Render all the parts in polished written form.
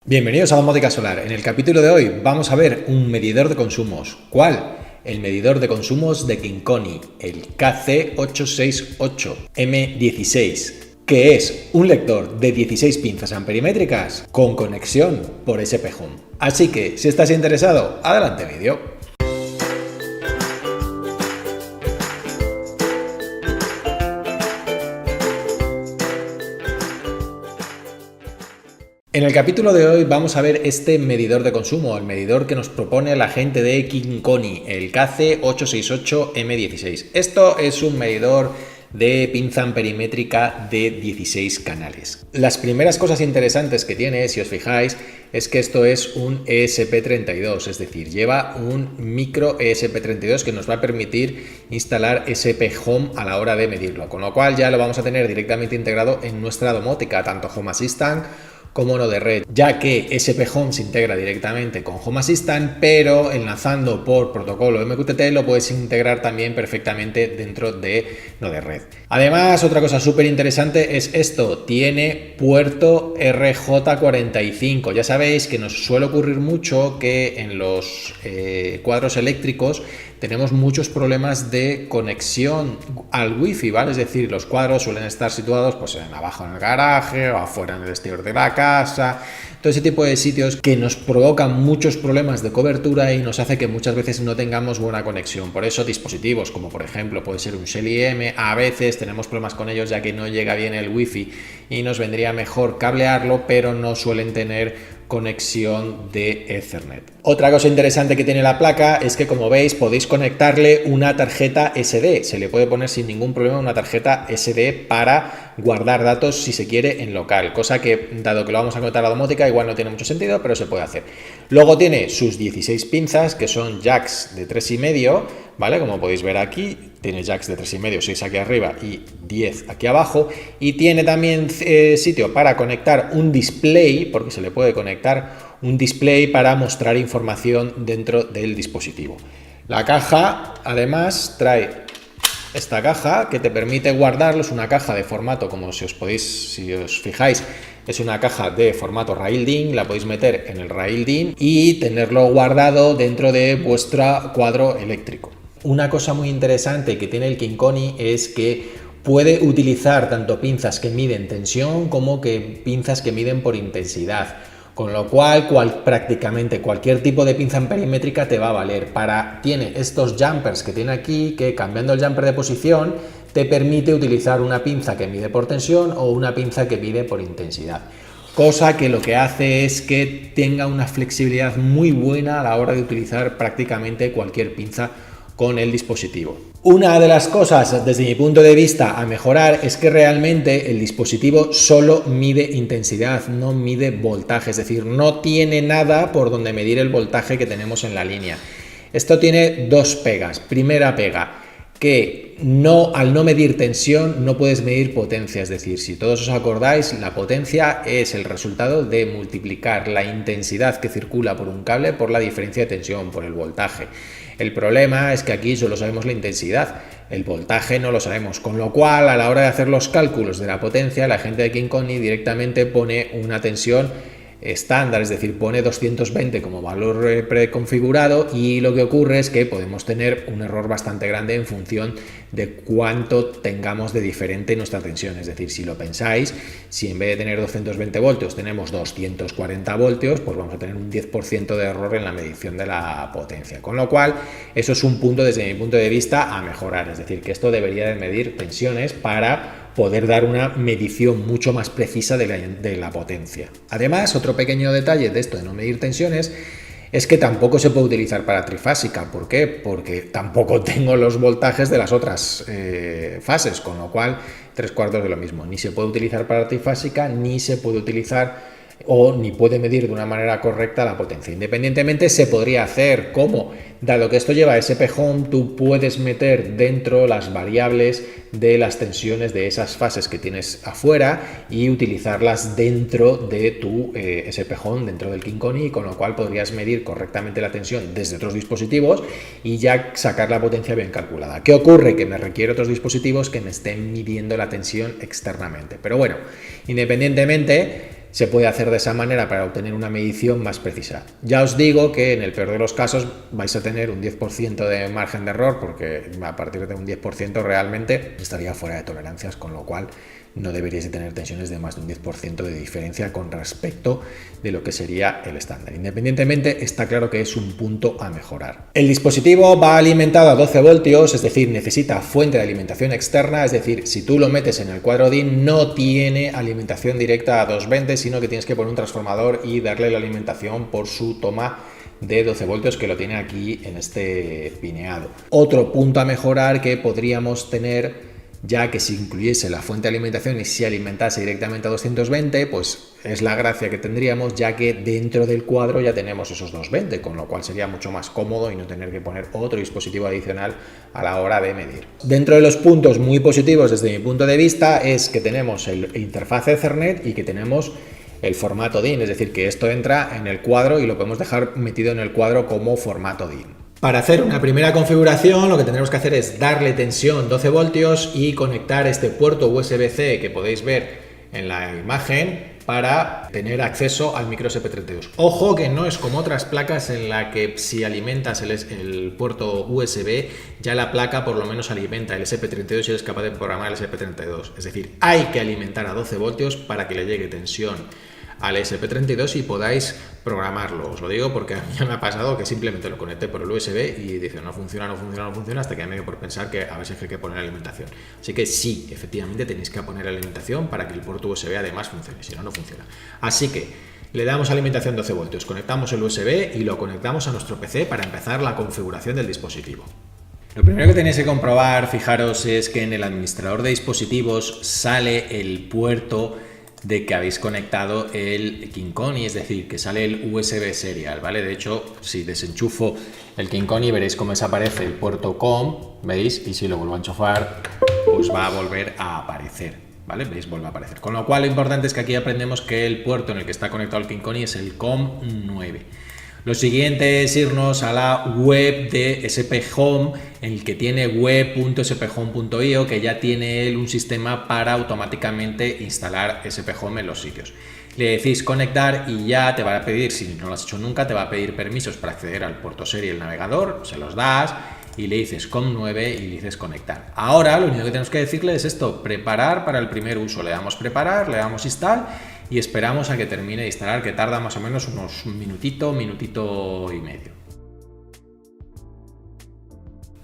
Bienvenidos a Domótica Solar. En el capítulo de hoy vamos a ver un medidor de consumos. ¿Cuál? El medidor de consumos de Kinkoni, el KC868M16, que es un lector de 16 pinzas amperimétricas con conexión por SP Home. Así que, si estás interesado, adelante vídeo. En el capítulo de hoy vamos a ver este medidor de consumo, el medidor que nos propone la gente de Kinkoni, el KC868M16. Esto es un medidor de pinza amperimétrica de 16 canales. Las primeras cosas interesantes que tiene, si os fijáis, es que esto es un ESP32, es decir, lleva un micro ESP32 que nos va a permitir instalar SP Home a la hora de medirlo, con lo cual ya lo vamos a tener directamente integrado en nuestra domótica, tanto Home Assistant como no de red, ya que SP Home se integra directamente con Home Assistant, pero enlazando por protocolo MQTT lo puedes integrar también perfectamente dentro de no de red. Además, otra cosa súper interesante es esto, tiene puerto RJ45. Ya sabéis que nos suele ocurrir mucho que en los cuadros eléctricos tenemos muchos problemas de conexión al wifi, ¿vale? Es decir, los cuadros suelen estar situados pues abajo en el garaje o afuera en el exterior de la casa, todo ese tipo de sitios que nos provocan muchos problemas de cobertura y nos hace que muchas veces no tengamos buena conexión. Por eso dispositivos como por ejemplo puede ser un Shelly M, a veces tenemos problemas con ellos ya que no llega bien el wifi y nos vendría mejor cablearlo, pero no suelen tener conexión de Ethernet. Otra cosa interesante que tiene la placa es que, como veis, podéis conectarle una tarjeta SD. Se le puede poner sin ningún problema una tarjeta SD para guardar datos si se quiere en local, cosa que, dado que lo vamos a conectar a la domótica, igual no tiene mucho sentido, pero se puede hacer. Luego tiene sus 16 pinzas, que son jacks de 3,5, ¿vale? Como podéis ver aquí, tiene jacks de 3,5, 6 aquí arriba y 10 aquí abajo, y tiene también sitio para conectar un display, porque se le puede conectar un display para mostrar información dentro del dispositivo. La caja además trae esta caja que te permite guardarlo, es una caja de formato, como si os fijáis, es una caja de formato rail DIN, la podéis meter en el rail DIN y tenerlo guardado dentro de vuestro cuadro eléctrico. Una cosa muy interesante que tiene el Kinkoni es que puede utilizar tanto pinzas que miden tensión como que pinzas que miden por intensidad, con lo cual prácticamente cualquier tipo de pinza amperimétrica te va a valer. Tiene estos jumpers que tiene aquí, que cambiando el jumper de posición te permite utilizar una pinza que mide por tensión o una pinza que mide por intensidad. Cosa que lo que hace es que tenga una flexibilidad muy buena a la hora de utilizar prácticamente cualquier pinza con el dispositivo. Una de las cosas, desde mi punto de vista, a mejorar es que realmente el dispositivo solo mide intensidad, no mide voltaje, es decir, no tiene nada por donde medir el voltaje que tenemos en la línea. Esto tiene dos pegas. Primera pega, que al no medir tensión no puedes medir potencia, es decir, si todos os acordáis, la potencia es el resultado de multiplicar la intensidad que circula por un cable por la diferencia de tensión, por el voltaje. El problema es que aquí solo sabemos la intensidad, el voltaje no lo sabemos, con lo cual a la hora de hacer los cálculos de la potencia, la gente de Kinkoni directamente pone una tensión estándar, es decir, pone 220 como valor preconfigurado, y lo que ocurre es que podemos tener un error bastante grande en función de cuánto tengamos de diferente nuestra tensión. Es decir, si lo pensáis, si en vez de tener 220 voltios tenemos 240 voltios, pues vamos a tener un 10% de error en la medición de la potencia, con lo cual eso es un punto desde mi punto de vista a mejorar. Es decir, que esto debería de medir tensiones para poder dar una medición mucho más precisa de la potencia. Además, otro pequeño detalle de esto de no medir tensiones es que tampoco se puede utilizar para trifásica. ¿Por qué? Porque tampoco tengo los voltajes de las otras fases, con lo cual 3/4 de lo mismo. Ni se puede utilizar para trifásica, ni se puede utilizar ni puede medir de una manera correcta la potencia. Independientemente se podría hacer como, dado que esto lleva SP Home, tú puedes meter dentro las variables de las tensiones de esas fases que tienes afuera y utilizarlas dentro de tu SP Home, dentro del Kinkoni, con lo cual podrías medir correctamente la tensión desde otros dispositivos y ya sacar la potencia bien calculada. ¿Qué ocurre? Que me requiere otros dispositivos que me estén midiendo la tensión externamente. Pero bueno, independientemente, se puede hacer de esa manera para obtener una medición más precisa. Ya os digo que en el peor de los casos vais a tener un 10% de margen de error, porque a partir de un 10% realmente estaría fuera de tolerancias, con lo cual no deberíais de tener tensiones de más de un 10% de diferencia con respecto de lo que sería el estándar. Independientemente, está claro que es un punto a mejorar. El dispositivo va alimentado a 12 voltios, es decir, necesita fuente de alimentación externa, es decir, si tú lo metes en el cuadro DIN no tiene alimentación directa a 220, sino que tienes que poner un transformador y darle la alimentación por su toma de 12 voltios que lo tiene aquí en este pineado. Otro punto a mejorar que podríamos tener, ya que si incluyese la fuente de alimentación y si alimentase directamente a 220, pues es la gracia que tendríamos, ya que dentro del cuadro ya tenemos esos 220, con lo cual sería mucho más cómodo y no tener que poner otro dispositivo adicional a la hora de medir. Dentro de los puntos muy positivos desde mi punto de vista es que tenemos el interfaz Ethernet y que tenemos el formato DIN, es decir, que esto entra en el cuadro y lo podemos dejar metido en el cuadro como formato DIN. Para hacer una primera configuración lo que tendremos que hacer es darle tensión 12 voltios y conectar este puerto USB-C que podéis ver en la imagen para tener acceso al micro SP32. Ojo que no es como otras placas en la que si alimentas el puerto USB, ya la placa por lo menos alimenta el SP32 y eres capaz de programar el SP32. Es decir, hay que alimentar a 12 voltios para que le llegue tensión al SP32 y podáis programarlo. Os lo digo porque a mí ya me ha pasado que simplemente lo conecté por el USB y dice no funciona, hasta que me dio por pensar que a veces hay que poner alimentación. Así que sí, efectivamente tenéis que poner alimentación para que el puerto USB además funcione, si no, no funciona. Así que le damos alimentación 12 voltios, conectamos el USB y lo conectamos a nuestro PC para empezar la configuración del dispositivo. Lo primero que tenéis que comprobar, fijaros, es que en el administrador de dispositivos sale el puerto de que habéis conectado el Kinkoni, es decir, que sale el USB serial, ¿vale? De hecho, si desenchufo el Kinkoni veréis cómo desaparece el puerto COM, ¿veis? Y si lo vuelvo a enchufar, pues va a volver a aparecer, ¿vale? ¿Veis? Vuelve a aparecer. Con lo cual, lo importante es que aquí aprendemos que el puerto en el que está conectado el Kinkoni es el COM9. Lo siguiente es irnos a la web de SP Home, en el que tiene web.sphome.io, que ya tiene él un sistema para automáticamente instalar SP Home en los sitios. Le decís conectar y ya te va a pedir, si no lo has hecho nunca, te va a pedir permisos para acceder al puerto serie del navegador, se los das y le dices COM9 y le dices conectar. Ahora lo único que tenemos que decirle es esto, preparar para el primer uso. Le damos preparar, le damos install y esperamos a que termine de instalar, que tarda más o menos unos minutito y medio.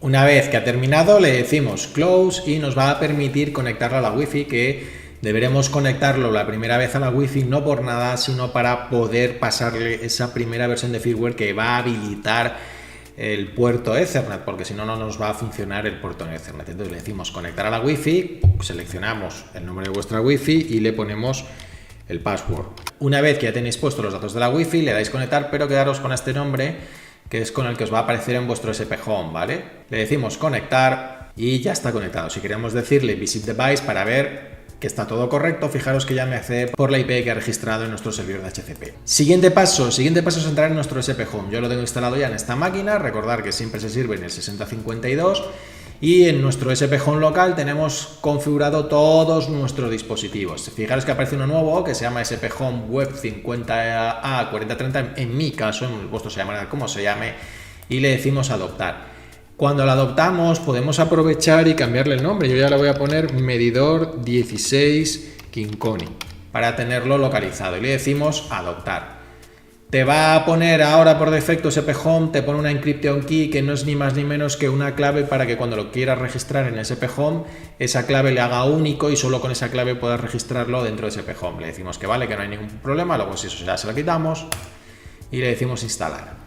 Una vez que ha terminado le decimos close y nos va a permitir conectarlo a la Wi-Fi, que deberemos conectarlo la primera vez a la Wi-Fi no por nada, sino para poder pasarle esa primera versión de firmware que va a habilitar el puerto Ethernet, porque si no, no nos va a funcionar el puerto en Ethernet. Entonces le decimos conectar a la Wi-Fi, seleccionamos el nombre de vuestra Wi-Fi y le ponemos el password. Una vez que ya tenéis puestos los datos de la Wi-Fi, le dais conectar, pero quedaros con este nombre, que es con el que os va a aparecer en vuestro SP Home, ¿vale? Le decimos conectar y ya está conectado. Si queremos decirle visit device para ver que está todo correcto, fijaros que ya me hace por la IP que ha registrado en nuestro servidor de HCP. Siguiente paso es entrar en nuestro SP Home. Yo lo tengo instalado ya en esta máquina, recordar que siempre se sirve en el 6052 y en nuestro SP Home local tenemos configurado todos nuestros dispositivos. Fijaros que aparece uno nuevo que se llama SP Home Web 50A4030, en mi caso, en el vuestro se llamará como se llame, y le decimos adoptar. Cuando la adoptamos podemos aprovechar y cambiarle el nombre. Yo ya le voy a poner medidor 16 Kinkoni para tenerlo localizado y le decimos adoptar. Te va a poner ahora por defecto SP Home, te pone una encryption key que no es ni más ni menos que una clave para que cuando lo quieras registrar en SP Home, esa clave le haga único y solo con esa clave puedas registrarlo dentro de SP Home. Le decimos que vale, que no hay ningún problema, luego si eso ya se lo quitamos y le decimos instalar.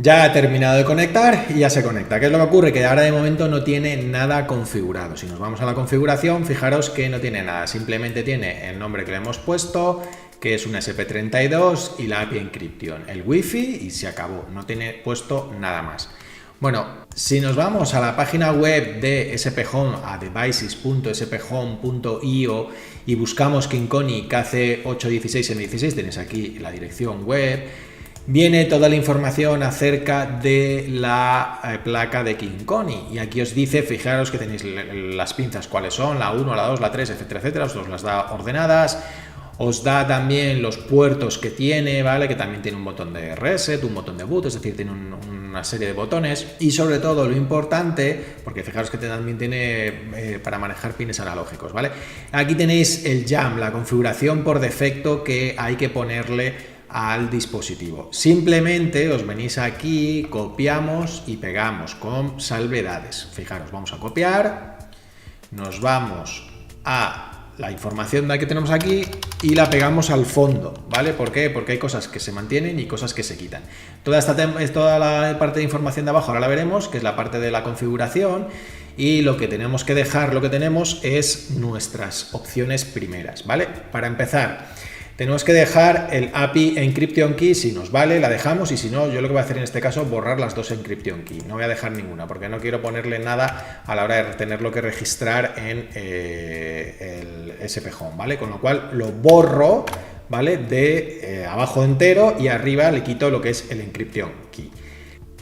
Ya ha terminado de conectar y ya se conecta. ¿Qué es lo que ocurre? Que ahora de momento no tiene nada configurado. Si nos vamos a la configuración, fijaros que no tiene nada. Simplemente tiene el nombre que le hemos puesto, que es una SP32 y la API Encryption, el Wi-Fi y se acabó. No tiene puesto nada más. Bueno, si nos vamos a la página web de SP Home, a devices.sphome.io y buscamos Kinkoni KC816 en 16, tenéis aquí la dirección web. viene toda la información acerca de la placa de Kinconi. Y aquí os dice, fijaros que tenéis las pinzas cuáles son, la 1, la 2, la 3, etcétera, etcétera, os las da ordenadas. Os da también los puertos que tiene, ¿vale? Que también tiene un botón de reset, un botón de boot, es decir, tiene una serie de botones. Y sobre todo lo importante, porque fijaros que también tiene para manejar pines analógicos, ¿vale? Aquí tenéis el jam, la configuración por defecto que hay que ponerle al dispositivo. Simplemente os venís aquí, copiamos y pegamos con salvedades. Fijaros, vamos a copiar, nos vamos a la información que tenemos aquí y la pegamos al fondo, ¿vale? ¿Por qué? Porque hay cosas que se mantienen y cosas que se quitan. Toda la parte de información de abajo ahora la veremos, que es la parte de la configuración, y lo que tenemos que dejar, lo que tenemos es nuestras opciones primeras, ¿vale? Para empezar, tenemos que dejar el API Encryption Key, si nos vale, la dejamos, y si no, yo lo que voy a hacer en este caso es borrar las dos Encryption Key. No voy a dejar ninguna, porque no quiero ponerle nada a la hora de tenerlo que registrar en el SP Home, ¿vale? Con lo cual lo borro, ¿vale? De abajo entero y arriba le quito lo que es el Encryption Key.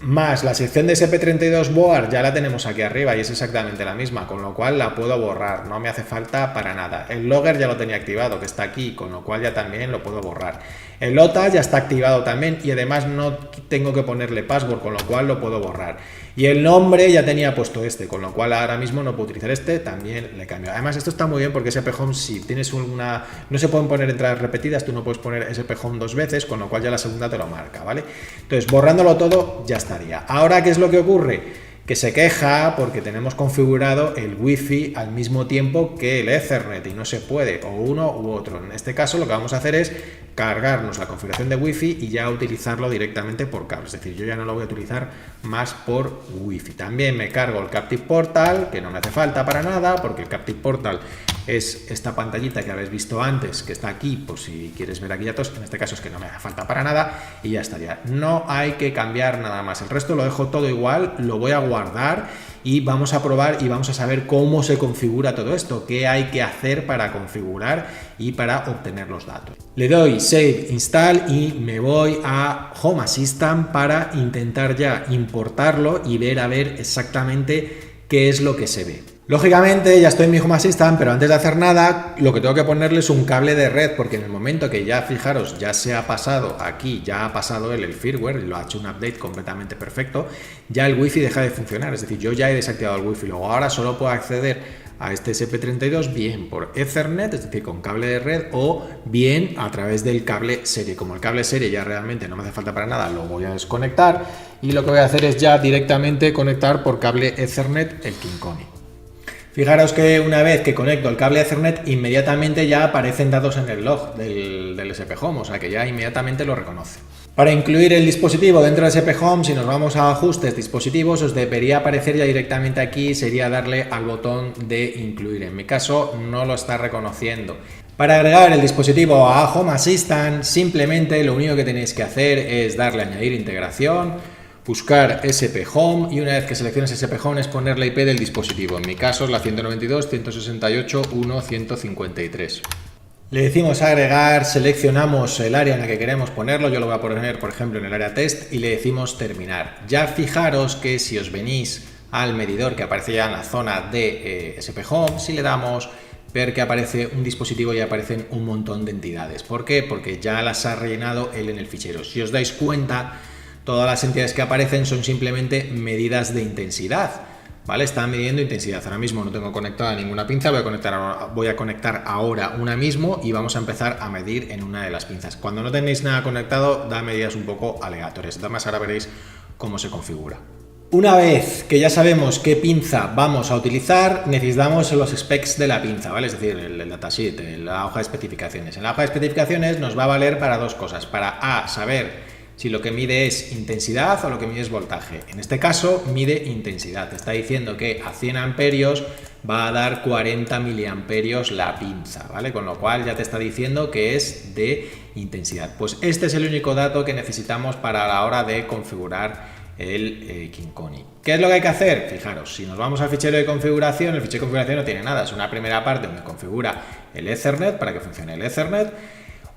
Más la sección de SP32 Board ya la tenemos aquí arriba y es exactamente la misma, con lo cual la puedo borrar, no me hace falta para nada. El logger ya lo tenía activado, que está aquí, con lo cual ya también lo puedo borrar. El OTA ya está activado también y además no tengo que ponerle password, con lo cual lo puedo borrar. Y el nombre ya tenía puesto este, con lo cual ahora mismo no puedo utilizar este, también le cambio. Además esto está muy bien porque SP Home, si tienes una... no se pueden poner entradas repetidas, tú no puedes poner SP Home 2 veces, con lo cual ya la segunda te lo marca, ¿vale? Entonces, borrándolo todo, ya estaría. Ahora, ¿qué es lo que ocurre? Que se queja porque tenemos configurado el Wi-Fi al mismo tiempo que el Ethernet y no se puede, o uno u otro. En este caso lo que vamos a hacer es cargarnos la configuración de Wi-Fi y ya utilizarlo directamente por cable. Es decir, yo ya no lo voy a utilizar más por Wi-Fi. También me cargo el Captive Portal, que no me hace falta para nada, porque el Captive Portal es esta pantallita que habéis visto antes, que está aquí, por si quieres ver aquí datos. En este caso es que no me hace falta para nada y ya estaría. No hay que cambiar nada más. El resto lo dejo todo igual, lo voy a guardar y vamos a probar y vamos a saber cómo se configura todo esto, qué hay que hacer para configurar y para obtener los datos. Le doy Save Install y me voy a Home Assistant para intentar ya importarlo y ver a ver exactamente qué es lo que se ve. Lógicamente ya estoy en mi Home Assistant, pero antes de hacer nada, lo que tengo que ponerle es un cable de red, porque en el momento que ya, fijaros, ya se ha pasado aquí, ya ha pasado el firmware, y lo ha hecho un update completamente perfecto, ya el Wi-Fi deja de funcionar, es decir, yo ya he desactivado el Wi-Fi, luego ahora solo puedo acceder a este SP32 bien por Ethernet, es decir, con cable de red, o bien a través del cable serie. Como el cable serie ya realmente no me hace falta para nada, lo voy a desconectar y lo que voy a hacer es ya directamente conectar por cable Ethernet el Kinconi. Fijaros que una vez que conecto el cable Ethernet, inmediatamente ya aparecen datos en el log del SP Home, o sea que ya inmediatamente lo reconoce. Para incluir el dispositivo dentro de SP Home, si nos vamos a ajustes dispositivos, os debería aparecer ya directamente aquí, sería darle al botón de incluir. En mi caso no lo está reconociendo. Para agregar el dispositivo a Home Assistant, simplemente lo único que tenéis que hacer es darle a añadir integración, buscar SP Home y una vez que selecciones SP Home es poner la IP del dispositivo. En mi caso es la 192.168.1.153. Le decimos agregar, seleccionamos el área en la que queremos ponerlo, yo lo voy a poner por ejemplo en el área test y le decimos terminar. Ya fijaros que si os venís al medidor que aparece ya en la zona de SP Home, si le damos, ver que aparece un dispositivo y aparecen un montón de entidades. ¿Por qué? Porque ya las ha rellenado él en el fichero. Si os dais cuenta, todas las entidades que aparecen son simplemente medidas de intensidad, ¿vale? Están midiendo intensidad. Ahora mismo no tengo conectada ninguna pinza, voy a conectar ahora una mismo y vamos a empezar a medir en una de las pinzas. Cuando no tenéis nada conectado, da medidas un poco aleatorias. Además, ahora veréis cómo se configura. Una vez que ya sabemos qué pinza vamos a utilizar, necesitamos los specs de la pinza, ¿vale? Es decir, el datasheet, la hoja de especificaciones. En la hoja de especificaciones nos va a valer para dos cosas. Para saber si lo que mide es intensidad o lo que mide es voltaje. En este caso mide intensidad. Te está diciendo que a 100 amperios va a dar 40 miliamperios la pinza, ¿vale? Con lo cual ya te está diciendo que es de intensidad. Pues este es el único dato que necesitamos para la hora de configurar el Kinconi. ¿Qué es lo que hay que hacer? Fijaros, si nos vamos al fichero de configuración, el fichero de configuración no tiene nada. Es una primera parte donde configura el Ethernet para que funcione el Ethernet.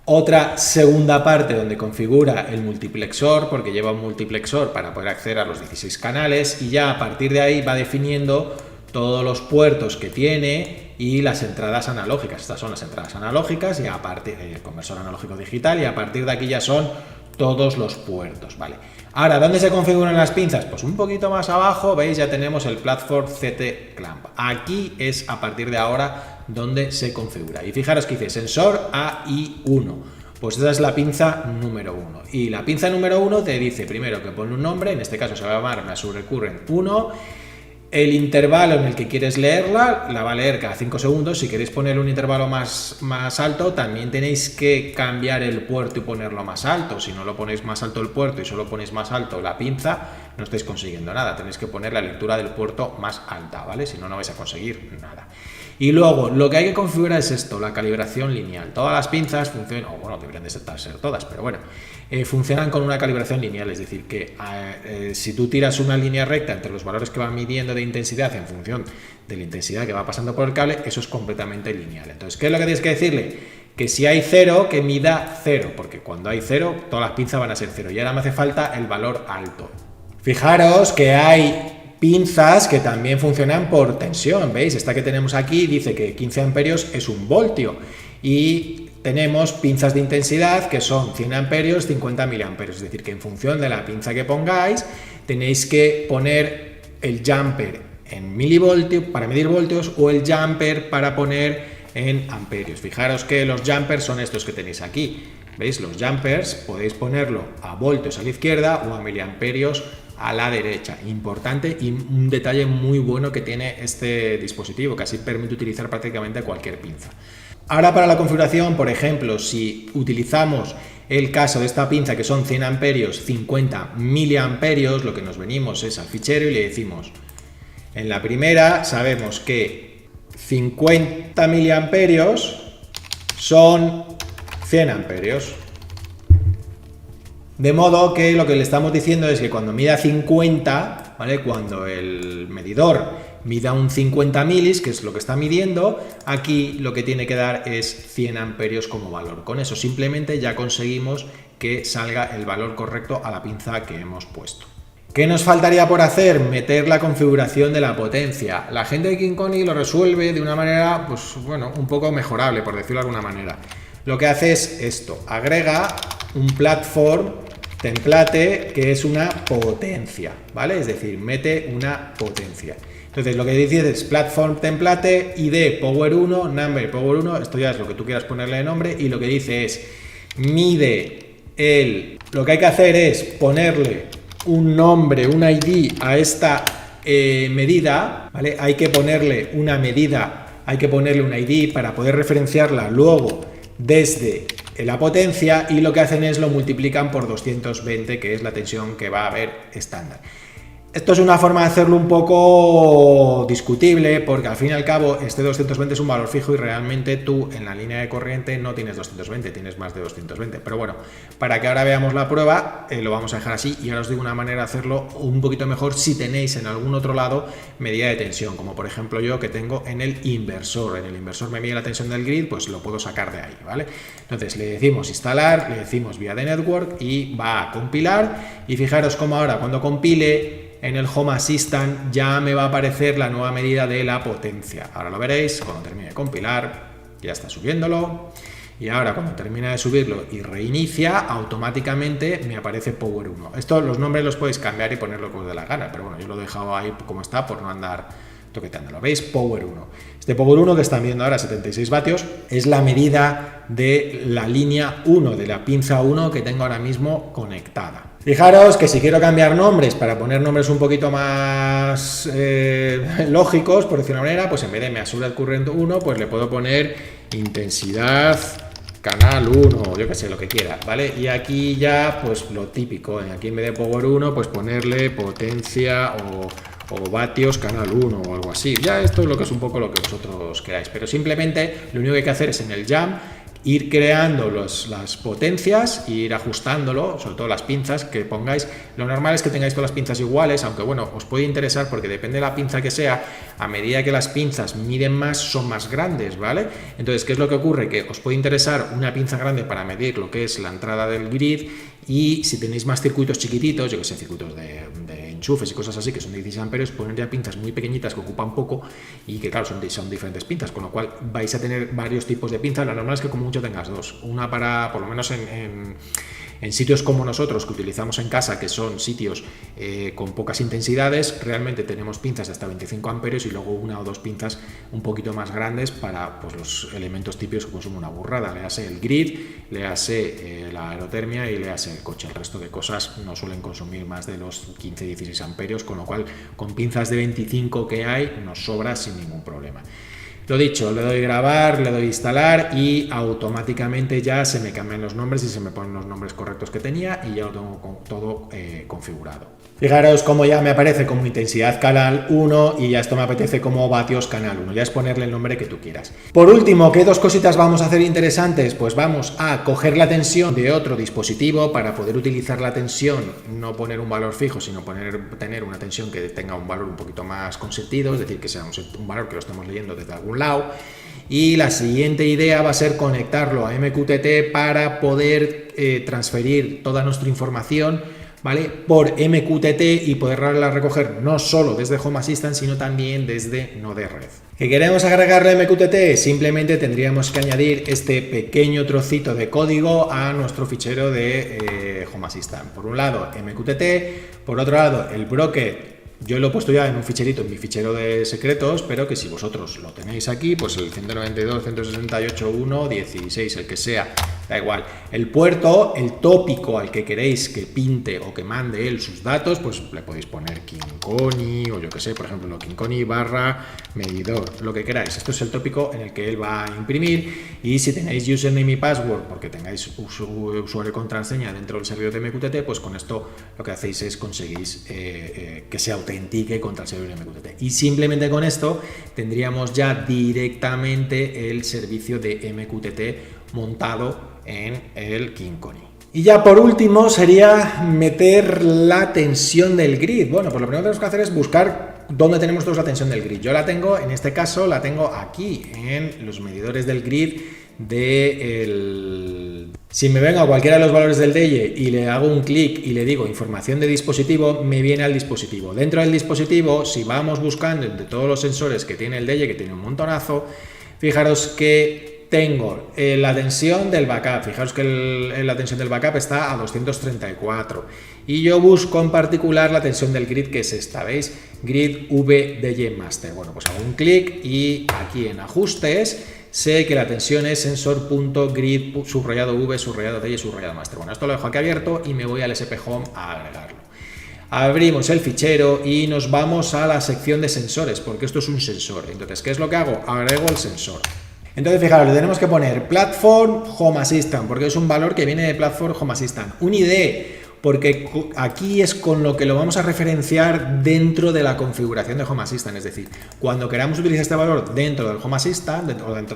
Otra segunda parte donde configura el multiplexor, porque lleva un multiplexor para poder acceder a los 16 canales, y ya a partir de ahí va definiendo todos los puertos que tiene y las entradas analógicas. Estas son las entradas analógicas y a partir del conversor analógico digital, y a partir de aquí ya son todos los puertos, ¿vale? Ahora, ¿dónde se configuran las pinzas? Pues un poquito más abajo, veis, ya tenemos el Platform CT Clamp. Aquí es a partir de ahora donde se configura. Y fijaros que dice sensor AI1. Pues esa es la pinza número 1. Y la pinza número 1 te dice primero que pone un nombre, en este caso se va a llamar Measure Current 1. El intervalo en el que quieres leerla, la va a leer cada 5 segundos. Si queréis poner un intervalo más alto, también tenéis que cambiar el puerto y ponerlo más alto. Si no lo ponéis más alto el puerto y solo ponéis más alto la pinza, no estáis consiguiendo nada. Tenéis que poner la lectura del puerto más alta, ¿vale? Si no, no vais a conseguir nada. Y luego, lo que hay que configurar es esto, la calibración lineal. Todas las pinzas funcionan, o bueno, deberían de ser todas, pero bueno, funcionan con una calibración lineal, es decir, que si tú tiras una línea recta entre los valores que van midiendo de intensidad en función de la intensidad que va pasando por el cable, eso es completamente lineal. Entonces, ¿qué es lo que tienes que decirle? Que si hay 0, que mida 0, porque cuando hay 0, todas las pinzas van a ser 0, y ahora me hace falta el valor alto. Fijaros que hay pinzas que también funcionan por tensión, ¿veis? Esta que tenemos aquí dice que 15 amperios es 1 voltio, y tenemos pinzas de intensidad que son 100 amperios, 50 miliamperios, es decir, que en función de la pinza que pongáis, tenéis que poner el jumper en milivoltios para medir voltios o el jumper para poner en amperios. Fijaros que los jumpers son estos que tenéis aquí, ¿veis? Los jumpers podéis ponerlo a voltios a la izquierda o a miliamperios a la derecha. Importante y un detalle muy bueno que tiene este dispositivo, que así permite utilizar prácticamente cualquier pinza. Ahora, para la configuración, por ejemplo, si utilizamos el caso de esta pinza que son 100 amperios, 50 miliamperios, lo que nos venimos es al fichero y le decimos, en la primera sabemos que 50 miliamperios son 100 amperios. De modo que lo que le estamos diciendo es que cuando mida 50, ¿vale? Cuando el medidor mida un 50 milis, que es lo que está midiendo, aquí lo que tiene que dar es 100 amperios como valor. Con eso simplemente ya conseguimos que salga el valor correcto a la pinza que hemos puesto. ¿Qué nos faltaría por hacer? Meter la configuración de la potencia. La gente de Kingkoni lo resuelve de una manera, pues bueno, un poco mejorable, por decirlo de alguna manera. Lo que hace es esto, agrega un platform template que es una potencia, ¿vale? Es decir, mete una potencia. Entonces lo que dices es platform template id power 1 number power 1, esto ya es lo que tú quieras ponerle de nombre, y lo que dice es mide lo que hay que hacer es ponerle un nombre, un ID a esta medida, ¿vale? Hay que ponerle una medida, hay que ponerle un ID para poder referenciarla luego desde la potencia, y lo que hacen es lo multiplican por 220, que es la tensión que va a haber estándar. Esto es una forma de hacerlo un poco discutible, porque al fin y al cabo este 220 es un valor fijo y realmente tú en la línea de corriente no tienes 220, tienes más de 220. Pero bueno, para que ahora veamos la prueba, lo vamos a dejar así, y ahora os digo una manera de hacerlo un poquito mejor si tenéis en algún otro lado medida de tensión, como por ejemplo yo que tengo en el inversor. En el inversor me mide la tensión del grid, pues lo puedo sacar de ahí, ¿vale? Entonces le decimos instalar, le decimos vía de network y va a compilar, y fijaros cómo ahora cuando compile en el Home Assistant ya me va a aparecer la nueva medida de la potencia. Ahora lo veréis cuando termine de compilar, ya está subiéndolo, y ahora cuando termina de subirlo y reinicia, automáticamente me aparece Power 1. Esto, los nombres los podéis cambiar y poner lo que os dé la gana, pero bueno, yo lo he dejado ahí como está por no andar toqueteándolo. ¿Veis? Power 1. Este Power 1 que están viendo ahora, 76 vatios, es la medida de la línea 1, de la pinza 1 que tengo ahora mismo conectada. Fijaros que si quiero cambiar nombres para poner nombres un poquito más lógicos, por decir una manera, pues en vez de Measure Current 1, pues le puedo poner intensidad canal 1, yo que sé, lo que quiera, ¿vale? Y aquí ya, pues lo típico, aquí en vez de Power 1, pues ponerle potencia o vatios canal 1 o algo así. Ya esto es lo que es un poco lo que vosotros queráis, pero simplemente lo único que hay que hacer es en el jump ir creando las potencias e ir ajustándolo, sobre todo las pinzas que pongáis. Lo normal es que tengáis todas las pinzas iguales, aunque bueno, os puede interesar porque depende de la pinza que sea, a medida que las pinzas miden más, son más grandes, ¿vale? Entonces, ¿qué es lo que ocurre? Que os puede interesar una pinza grande para medir lo que es la entrada del grid, y si tenéis más circuitos chiquititos, yo que sé, circuitos de enchufes y cosas así, que son de 16 amperios, poner ya pinzas muy pequeñitas que ocupan poco y que claro, son diferentes pinzas, con lo cual vais a tener varios tipos de pinzas. Lo normal es que como mucho tengas dos, una para, por lo menos en sitios como nosotros que utilizamos en casa, que son sitios con pocas intensidades, realmente tenemos pinzas de hasta 25 amperios y luego una o dos pinzas un poquito más grandes para pues, los elementos típicos que consumen una burrada, le hace el grid, le hace la aerotermia y le hace el coche. El resto de cosas no suelen consumir más de los 15-16 amperios, con lo cual con pinzas de 25 que hay nos sobra sin ningún problema. Lo dicho, le doy grabar, le doy instalar y automáticamente ya se me cambian los nombres y se me ponen los nombres correctos que tenía y ya lo tengo todo configurado. Fijaros cómo ya me aparece como intensidad canal 1 y ya esto me apetece como vatios canal 1, ya es ponerle el nombre que tú quieras. Por último, ¿qué dos cositas vamos a hacer interesantes? Pues vamos a coger la tensión de otro dispositivo para poder utilizar la tensión, no poner un valor fijo, sino tener una tensión que tenga un valor un poquito más consentido, es decir, que sea un valor que lo estemos leyendo desde algún lado. Y la siguiente idea va a ser conectarlo a MQTT para poder transferir toda nuestra información, ¿vale?, por MQTT y poderla recoger no solo desde Home Assistant, sino también desde Node-RED. ¿Que queremos agregarle MQTT? Simplemente tendríamos que añadir este pequeño trocito de código a nuestro fichero de Home Assistant. Por un lado, MQTT, por otro lado, el broker. Yo lo he puesto ya en un ficherito, en mi fichero de secretos, pero que si vosotros lo tenéis aquí, pues el 192.168.1.16, el que sea, da igual. El puerto, el tópico al que queréis que pinte o que mande él sus datos, pues le podéis poner Kinkoni o yo que sé, por ejemplo, Kinkoni barra medidor, lo que queráis. Esto es el tópico en el que él va a imprimir, y si tenéis username y password, porque tengáis usuario y contraseña dentro del servidor de MQTT, pues con esto lo que hacéis es conseguís que se autentique contra el servidor de MQTT. Y simplemente con esto tendríamos ya directamente el servicio de MQTT montado en el Kinkoni. Y ya por último sería meter la tensión del grid. Bueno, pues lo primero que tenemos que hacer es buscar dónde tenemos todos la tensión del grid. Yo la tengo, en este caso, la tengo aquí, en los medidores del grid Si me vengo a cualquiera de los valores del DEIE y le hago un clic y le digo información de dispositivo, me viene al dispositivo. Dentro del dispositivo, si vamos buscando entre todos los sensores que tiene el DEIE, que tiene un montonazo, fijaros que tengo la tensión del backup. Fijaros que la tensión del backup está a 234. Y yo busco en particular la tensión del grid, que es esta, ¿veis? Grid V DEIE Master. Bueno, pues hago un clic y aquí en ajustes sé que la tensión es sensor.grid subrayado V subrayado DEIE subrayado Master. Bueno, esto lo dejo aquí abierto y me voy al SP Home a agregarlo. Abrimos el fichero y nos vamos a la sección de sensores, porque esto es un sensor. Entonces, ¿qué es lo que hago? Agrego el sensor. Entonces, fijaros, le tenemos que poner Platform Home Assistant, porque es un valor que viene de Platform Home Assistant. Un ID, porque aquí es con lo que lo vamos a referenciar dentro de la configuración de Home Assistant. Es decir, cuando queramos utilizar este valor dentro del Home Assistant,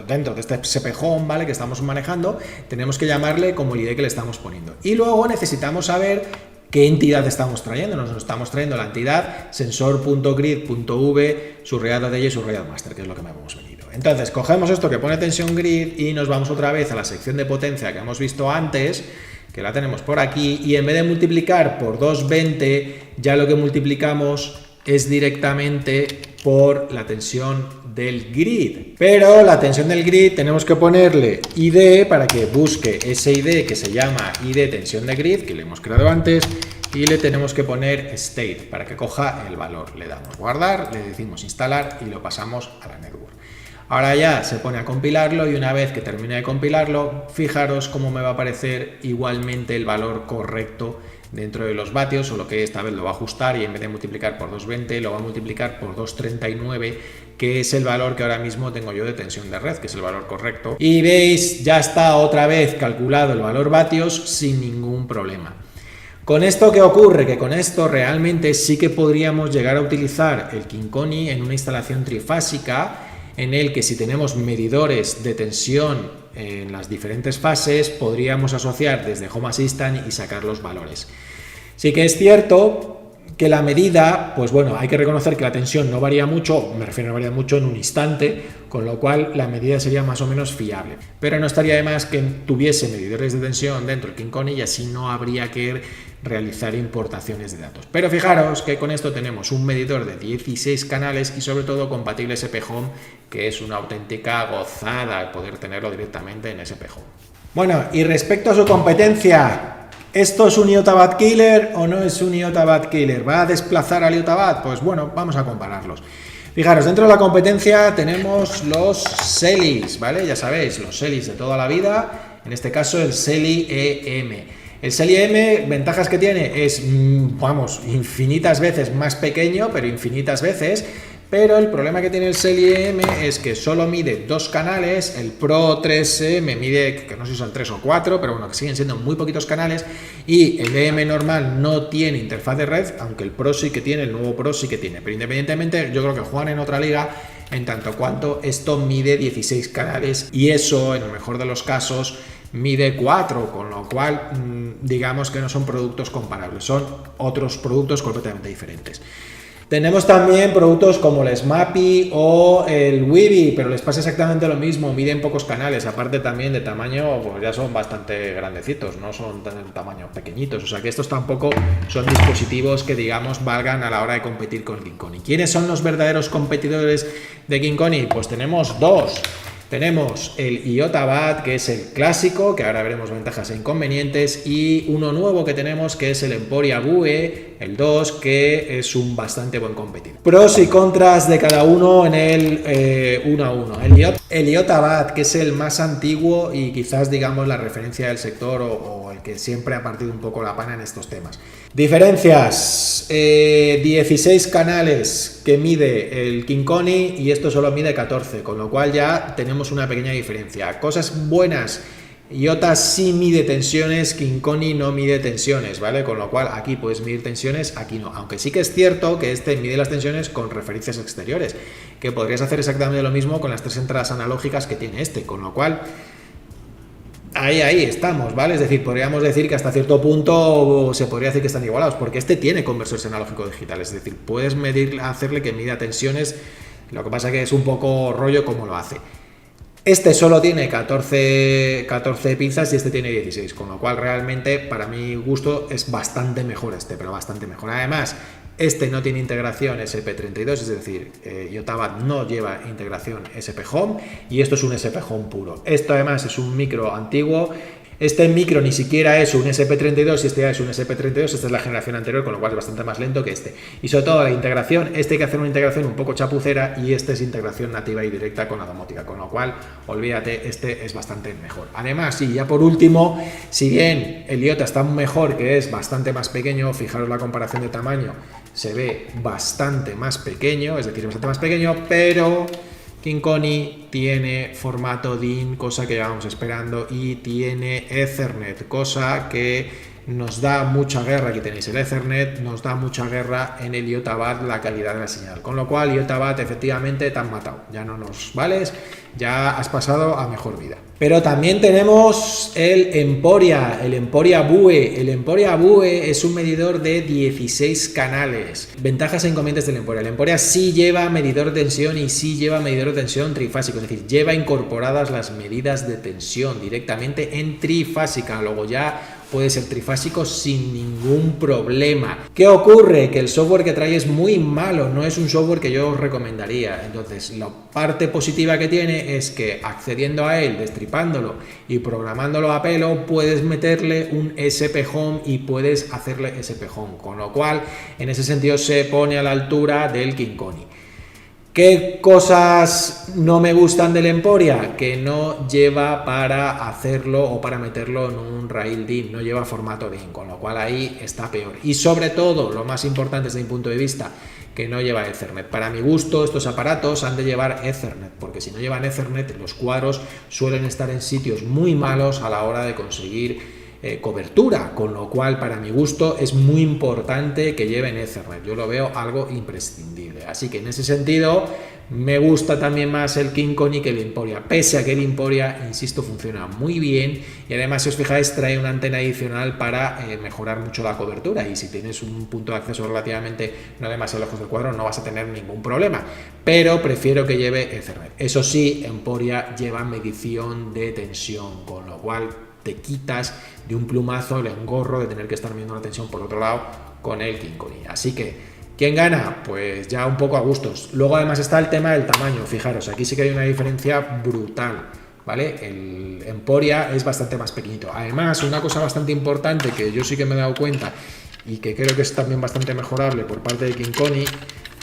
dentro de este SP Home, ¿vale?, que estamos manejando, tenemos que llamarle como el ID que le estamos poniendo. Y luego necesitamos saber qué entidad estamos trayendo. Nos estamos trayendo la entidad sensor.grid.v subrayado DEIE subrayado Master, que es lo que me hemos venido. Entonces, cogemos esto que pone tensión grid y nos vamos otra vez a la sección de potencia que hemos visto antes, que la tenemos por aquí, y en vez de multiplicar por 220, ya lo que multiplicamos es directamente por la tensión del grid. Pero la tensión del grid tenemos que ponerle ID para que busque ese ID que se llama ID tensión de grid, que le hemos creado antes, y le tenemos que poner state para que coja el valor. Le damos guardar, le decimos instalar y lo pasamos a la network. Ahora ya se pone a compilarlo, y una vez que termine de compilarlo, fijaros cómo me va a aparecer igualmente el valor correcto dentro de los vatios, solo que esta vez lo va a ajustar y en vez de multiplicar por 220 lo va a multiplicar por 239, que es el valor que ahora mismo tengo yo de tensión de red, que es el valor correcto. Y veis, ya está otra vez calculado el valor vatios sin ningún problema. ¿Con esto qué ocurre? Que con esto realmente sí que podríamos llegar a utilizar el Kinkoni en una instalación trifásica, en el que si tenemos medidores de tensión en las diferentes fases podríamos asociar desde Home Assistant y sacar los valores. Sí que es cierto que la medida, pues bueno, hay que reconocer que la tensión no varía mucho, me refiero a no varía mucho en un instante, con lo cual la medida sería más o menos fiable. Pero no estaría de más que tuviese medidores de tensión dentro del King Kong y así no habría que realizar importaciones de datos. Pero fijaros que con esto tenemos un medidor de 16 canales y sobre todo compatible SP Home, que es una auténtica gozada poder tenerlo directamente en SP Home. Bueno, y respecto a su competencia, ¿esto es un IOTA Bad Killer o no es un IOTA Bad Killer? ¿Va a desplazar al IOTA Bad? Pues bueno, vamos a compararlos. Fijaros, dentro de la competencia tenemos los Selis, ¿vale? Ya sabéis, los Selis de toda la vida, en este caso el Seli EM. El Seli EM, ventajas que tiene es, vamos, infinitas veces más pequeño, pero infinitas veces. Pero el problema que tiene el Seli EM es que solo mide 2 canales, el Pro 3 me mide, que no sé si son 3 o 4, pero bueno, que siguen siendo muy poquitos canales, y el EM normal no tiene interfaz de red, aunque el Pro sí que tiene, el nuevo Pro sí que tiene, pero independientemente yo creo que juegan en otra liga, en tanto cuanto esto mide 16 canales, y eso, en el mejor de los casos, mide 4, con lo cual digamos que no son productos comparables, son otros productos completamente diferentes. Tenemos también productos como el SMAPI o el Wibi, pero les pasa exactamente lo mismo, miden pocos canales, aparte también de tamaño, pues ya son bastante grandecitos, no son tan tamaños pequeñitos, o sea que estos tampoco son dispositivos que digamos valgan a la hora de competir con King Kong. ¿Y quiénes son los verdaderos competidores de King Kong? Pues tenemos dos. Tenemos el IOTA Bad, que es el clásico, que ahora veremos ventajas e inconvenientes, y uno nuevo que tenemos, que es el Emporia Bue, el 2, que es un bastante buen competidor. Pros y contras de cada uno en el 1 a 1. El IOTA Bad, que es el más antiguo y quizás digamos la referencia del sector o el que siempre ha partido un poco la pana en estos temas. Diferencias, 16 canales que mide el King Kong y esto solo mide 14, con lo cual ya tenemos una pequeña diferencia. Cosas buenas, IOTA sí mide tensiones, King Kong no mide tensiones, ¿vale? Con lo cual aquí puedes medir tensiones, aquí no. Aunque sí que es cierto que este mide las tensiones con referencias exteriores, que podrías hacer exactamente lo mismo con las 3 entradas analógicas que tiene este, con lo cual ahí estamos, ¿vale? Es decir, podríamos decir que hasta cierto punto se podría decir que están igualados, porque este tiene conversores analógico digitales, es decir, puedes hacerle que mida tensiones, lo que pasa que es un poco rollo como lo hace. Este solo tiene 14 pinzas y este tiene 16, con lo cual realmente para mi gusto es bastante mejor este, pero bastante mejor. Además, este no tiene integración SP32, es decir, IOTA Bad no lleva integración SP Home y esto es un SP Home puro. Esto además es un micro antiguo. Este micro ni siquiera es un SP32 y este ya es un SP32, esta es la generación anterior, con lo cual es bastante más lento que este. Y sobre todo la integración, este hay que hacer una integración un poco chapucera y este es integración nativa y directa con la domótica, con lo cual, olvídate, este es bastante mejor. Además, y ya por último, si bien el IOTA está mejor, que es bastante más pequeño, fijaros la comparación de tamaño, se ve bastante más pequeño, es decir, bastante más pequeño, pero King Kong tiene formato DIN, cosa que llevamos esperando, y tiene Ethernet, cosa que nos da mucha guerra. Aquí tenéis el Ethernet, nos da mucha guerra en el IOTA Bad la calidad de la señal, con lo cual IOTA Bad efectivamente te han matado, ya no nos vales, ya has pasado a mejor vida. Pero también tenemos el Emporia Bue. El Emporia Bue es un medidor de 16 canales. Ventajas e inconvenientes del Emporia. El Emporia sí lleva medidor de tensión y sí lleva medidor de tensión trifásico, es decir, lleva incorporadas las medidas de tensión directamente en trifásica, luego ya puede ser trifásico sin ningún problema. ¿Qué ocurre? Que el software que trae es muy malo, no es un software que yo os recomendaría. Entonces, la parte positiva que tiene es que accediendo a él, destripándolo y programándolo a pelo, puedes meterle un SP Home y puedes hacerle SP Home, con lo cual, en ese sentido, se pone a la altura del King Kong. ¿Qué cosas no me gustan del Emporia? Que no lleva para hacerlo o para meterlo en un rail DIN, no lleva formato DIN, con lo cual ahí está peor. Y sobre todo, lo más importante desde mi punto de vista, que no lleva Ethernet. Para mi gusto, estos aparatos han de llevar Ethernet, porque si no llevan Ethernet, los cuadros suelen estar en sitios muy malos a la hora de conseguir cobertura, con lo cual para mi gusto es muy importante que lleven Ethernet, yo lo veo algo imprescindible, así que en ese sentido Me gusta también más el Kingkony que el Emporia, pese a que el Emporia, insisto, funciona muy bien y además, si os fijáis, trae una antena adicional para mejorar mucho la cobertura, y si tienes un punto de acceso relativamente no demasiado lejos del cuadro no vas a tener ningún problema, pero prefiero que lleve Ethernet. Eso sí, Emporia lleva medición de tensión, con lo cual te quitas de un plumazo el engorro de tener que estar midiendo la tensión por otro lado con el Kingkony. Así que ¿quién gana? Pues ya un poco a gustos. Luego además está el tema del tamaño. Fijaros, aquí sí que hay una diferencia brutal, ¿vale? El Emporia es bastante más pequeñito. Además, una cosa bastante importante que yo sí que me he dado cuenta y que creo que es también bastante mejorable por parte de Kingkony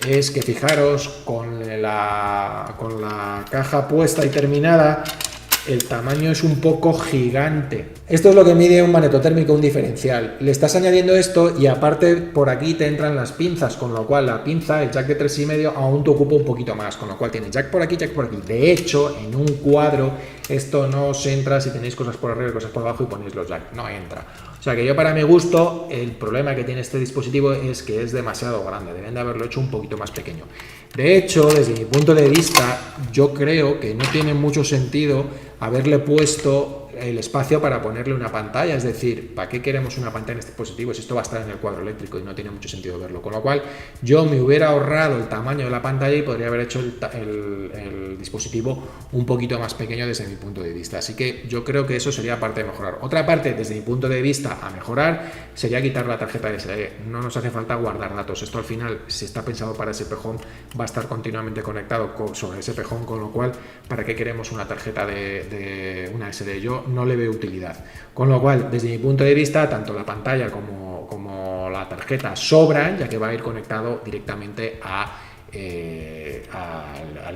es que, fijaros, con la caja puesta y terminada, el tamaño es un poco gigante. Esto es lo que mide un magnetotérmico, un diferencial. Le estás añadiendo esto y aparte por aquí te entran las pinzas, con lo cual la pinza, el jack de 3,5 aún te ocupa un poquito más, con lo cual tiene jack por aquí, jack por aquí. De hecho, en un cuadro esto no os entra si tenéis cosas por arriba y cosas por abajo y ponéis los jack, no entra. O sea que yo, para mi gusto, el problema que tiene este dispositivo es que es demasiado grande, deben de haberlo hecho un poquito más pequeño. De hecho, desde mi punto de vista, yo creo que no tiene mucho sentido haberle puesto el espacio para ponerle una pantalla, es decir, ¿para qué queremos una pantalla en este dispositivo si esto va a estar en el cuadro eléctrico y no tiene mucho sentido verlo? Con lo cual, yo me hubiera ahorrado el tamaño de la pantalla y podría haber hecho el dispositivo un poquito más pequeño desde mi punto de vista. Así que yo creo que eso sería parte de mejorar. Otra parte, desde mi punto de vista, a mejorar, sería quitar la tarjeta SD. No nos hace falta guardar datos. Esto al final, si está pensado para SP Home, va a estar continuamente conectado sobre SP Home, con lo cual, ¿para qué queremos una tarjeta de una SD? Yo no le veo utilidad. Con lo cual, desde mi punto de vista, tanto la pantalla como la tarjeta sobran, ya que va a ir conectado directamente al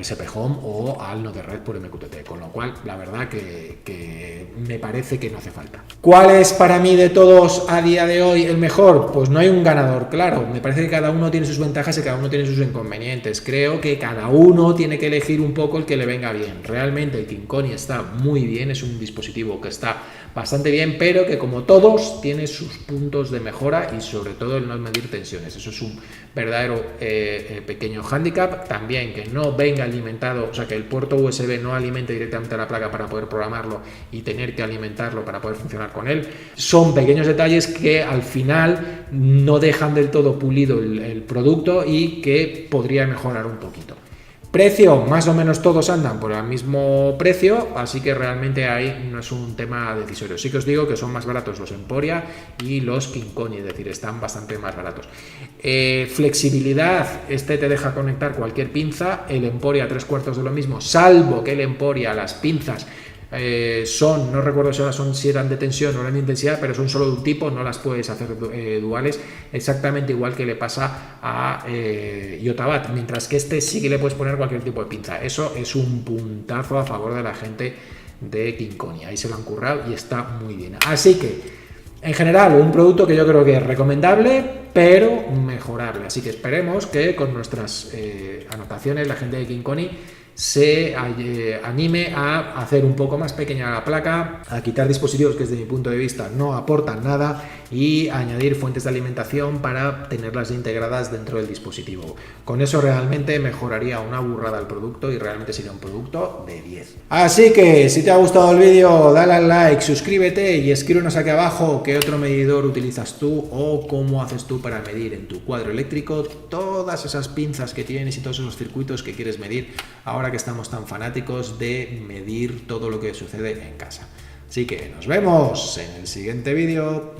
SP Home o al nodo de red por MQTT, con lo cual la verdad que me parece que no hace falta. ¿Cuál es para mí de todos a día de hoy el mejor? Pues no hay un ganador claro, me parece que cada uno tiene sus ventajas y cada uno tiene sus inconvenientes. Creo que cada uno tiene que elegir un poco el que le venga bien. Realmente el Kingkony está muy bien, es un dispositivo que está bastante bien, pero que, como todos, tiene sus puntos de mejora y sobre todo el no medir tensiones. Eso es un verdadero pequeño hándicap. También que no venga alimentado, o sea, que el puerto USB no alimente directamente a la placa para poder programarlo y tener que alimentarlo para poder funcionar con él. Son pequeños detalles que al final no dejan del todo pulido el producto y que podría mejorar un poquito. Precio, más o menos todos andan por el mismo precio, así que realmente ahí no es un tema decisorio. Sí que os digo que son más baratos los Emporia y los Kingkony, es decir, están bastante más baratos. Flexibilidad, este te deja conectar cualquier pinza, el Emporia 3/4 de lo mismo, salvo que el Emporia, las pinzas no recuerdo si eran de tensión o eran de intensidad, pero son solo de un tipo, no las puedes hacer duales, exactamente igual que le pasa a Yotabat, mientras que este sí que le puedes poner cualquier tipo de pinza. Eso es un puntazo a favor de la gente de Kingkony, ahí se lo han currado y está muy bien. Así que, en general, un producto que yo creo que es recomendable, pero mejorable. Así que esperemos que con nuestras anotaciones la gente de Kingkony se anime a hacer un poco más pequeña la placa, a quitar dispositivos que desde mi punto de vista no aportan nada y añadir fuentes de alimentación para tenerlas integradas dentro del dispositivo. Con eso realmente mejoraría una burrada el producto y realmente sería un producto de 10. Así que si te ha gustado el vídeo, dale al like, suscríbete y escríbenos aquí abajo qué otro medidor utilizas tú o cómo haces tú para medir en tu cuadro eléctrico todas esas pinzas que tienes y todos esos circuitos que quieres medir ahora que estamos tan fanáticos de medir todo lo que sucede en casa. Así que nos vemos en el siguiente vídeo.